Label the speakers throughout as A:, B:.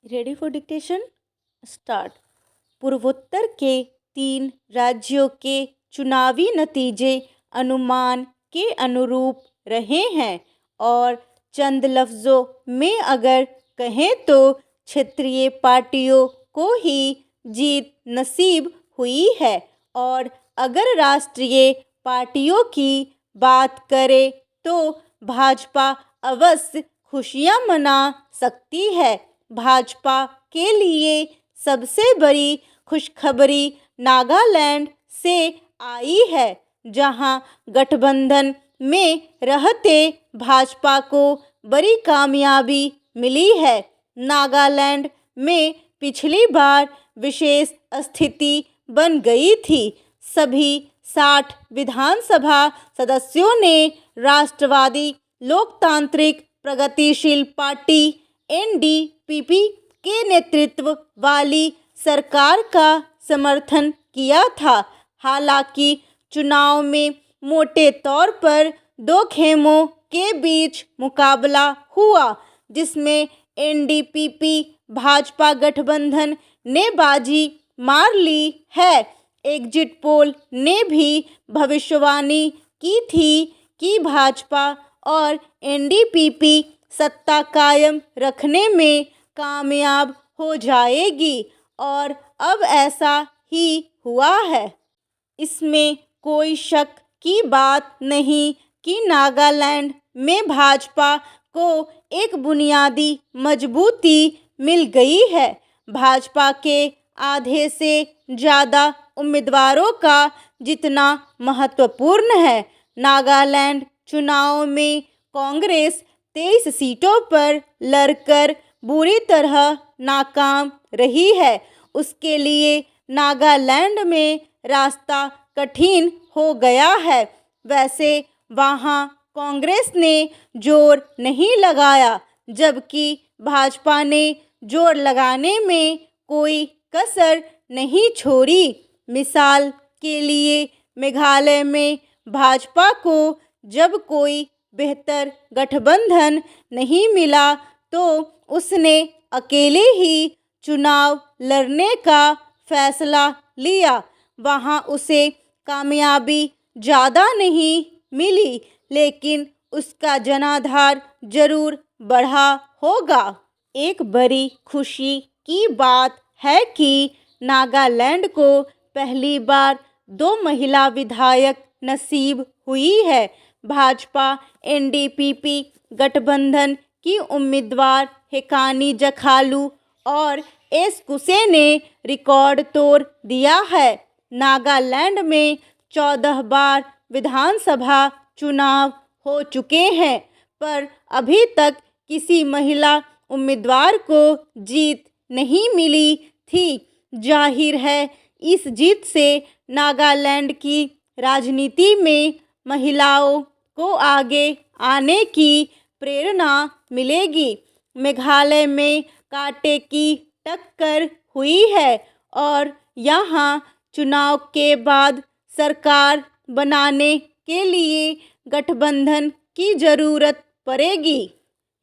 A: Ready for dictation start. पूर्वोत्तर के 3 राज्यों के चुनावी नतीजे अनुमान के अनुरूप रहे हैं और चंद लफ्ज़ों में अगर कहें तो क्षेत्रीय पार्टियों को ही जीत नसीब हुई है। और अगर राष्ट्रीय पार्टियों की बात करें तो भाजपा अवश्य खुशियां मना सकती है। भाजपा के लिए सबसे बड़ी खुशखबरी नागालैंड से आई है, जहां गठबंधन में रहते भाजपा को बड़ी कामयाबी मिली है। नागालैंड में पिछली बार विशेष स्थिति बन गई थी। सभी 60 विधानसभा सदस्यों ने राष्ट्रवादी लोकतांत्रिक प्रगतिशील पार्टी एनडीपीपी के नेतृत्व वाली सरकार का समर्थन किया था। हालांकि चुनाव में मोटे तौर पर 2 खेमों के बीच मुकाबला हुआ, जिसमें एनडीपीपी भाजपा गठबंधन ने बाजी मार ली है। एग्जिट पोल ने भी भविष्यवाणी की थी कि भाजपा और एनडीपीपी सत्ता कायम रखने में कामयाब हो जाएगी और अब ऐसा ही हुआ है। इसमें कोई शक की बात नहीं कि नागालैंड में भाजपा को एक बुनियादी मजबूती मिल गई है। भाजपा के आधे से ज़्यादा उम्मीदवारों का जितना महत्वपूर्ण है। नागालैंड चुनाव में कांग्रेस 23 सीटों पर लड़कर बुरी तरह नाकाम रही है। उसके लिए नागालैंड में रास्ता कठिन हो गया है। वैसे वहां कांग्रेस ने जोर नहीं लगाया, जबकि भाजपा ने जोर लगाने में कोई कसर नहीं छोड़ी। मिसाल के लिए मेघालय में भाजपा को जब कोई बेहतर गठबंधन नहीं मिला तो उसने अकेले ही चुनाव लड़ने का फैसला लिया। वहां उसे कामयाबी ज़्यादा नहीं मिली, लेकिन उसका जनाधार जरूर बढ़ा होगा। एक बड़ी खुशी की बात है कि नागालैंड को पहली बार 2 महिला विधायक नसीब हुई है। भाजपा एनडीपीपी गठबंधन की उम्मीदवार हेकानी जखालू और एस कुसे ने रिकॉर्ड तोड़ दिया है। नागालैंड में 14 बार विधानसभा चुनाव हो चुके हैं, पर अभी तक किसी महिला उम्मीदवार को जीत नहीं मिली थी। जाहिर है इस जीत से नागालैंड की राजनीति में महिलाओं को आगे आने की प्रेरणा मिलेगी। मेघालय में कांटे की टक्कर हुई है और यहाँ चुनाव के बाद सरकार बनाने के लिए गठबंधन की ज़रूरत पड़ेगी।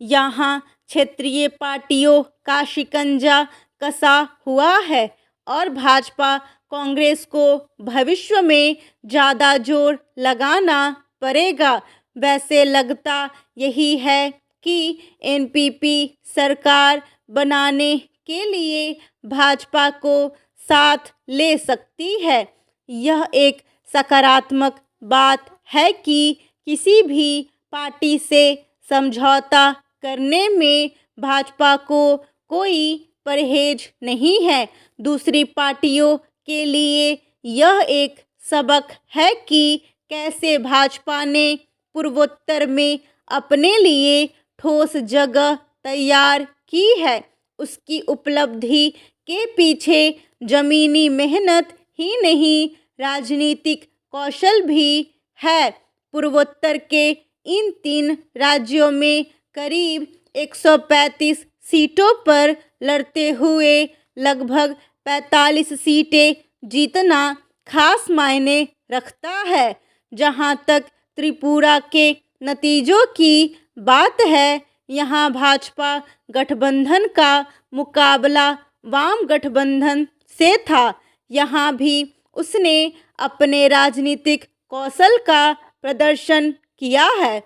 A: यहाँ क्षेत्रीय पार्टियों का शिकंजा कसा हुआ है और भाजपा कांग्रेस को भविष्य में ज़्यादा जोर लगाना पड़ेगा। वैसे लगता यही है कि एनपीपी सरकार बनाने के लिए भाजपा को साथ ले सकती है। यह एक सकारात्मक बात है कि किसी भी पार्टी से समझौता करने में भाजपा को कोई परहेज नहीं है। दूसरी पार्टियों के लिए यह एक सबक है कि कैसे भाजपा ने पूर्वोत्तर में अपने लिए ठोस जगह तैयार की है। उसकी उपलब्धि के पीछे जमीनी मेहनत ही नहीं, राजनीतिक कौशल भी है। पूर्वोत्तर के इन 3 राज्यों में करीब 135 सीटों पर लड़ते हुए लगभग 45 सीटें जीतना खास मायने रखता है। जहां तक त्रिपुरा के नतीजों की बात है, यहाँ भाजपा गठबंधन का मुकाबला वाम गठबंधन से था। यहाँ भी उसने अपने राजनीतिक कौशल का प्रदर्शन किया है।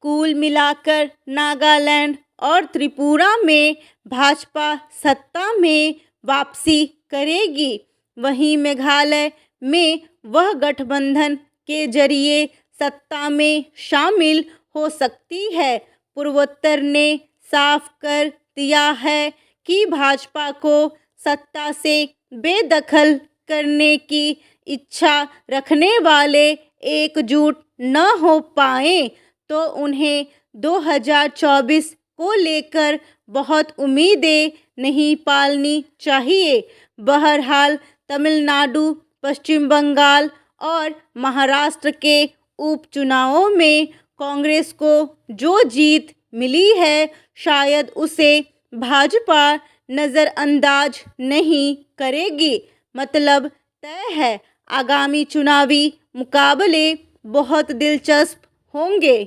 A: कुल मिलाकर नागालैंड और त्रिपुरा में भाजपा सत्ता में वापसी करेगी। वहीं मेघालय में वह गठबंधन के जरिए सत्ता में शामिल हो सकती है। पूर्वोत्तर ने साफ कर दिया है कि भाजपा को सत्ता से बेदखल करने की इच्छा रखने वाले एकजुट न हो पाए तो उन्हें 2024 को लेकर बहुत उम्मीदें नहीं पालनी चाहिए। बहरहाल तमिलनाडु, पश्चिम बंगाल और महाराष्ट्र के उपचुनावों में कांग्रेस को जो जीत मिली है, शायद उसे भाजपा नज़रअंदाज नहीं करेगी। मतलब तय है, आगामी चुनावी मुकाबले बहुत दिलचस्प होंगे।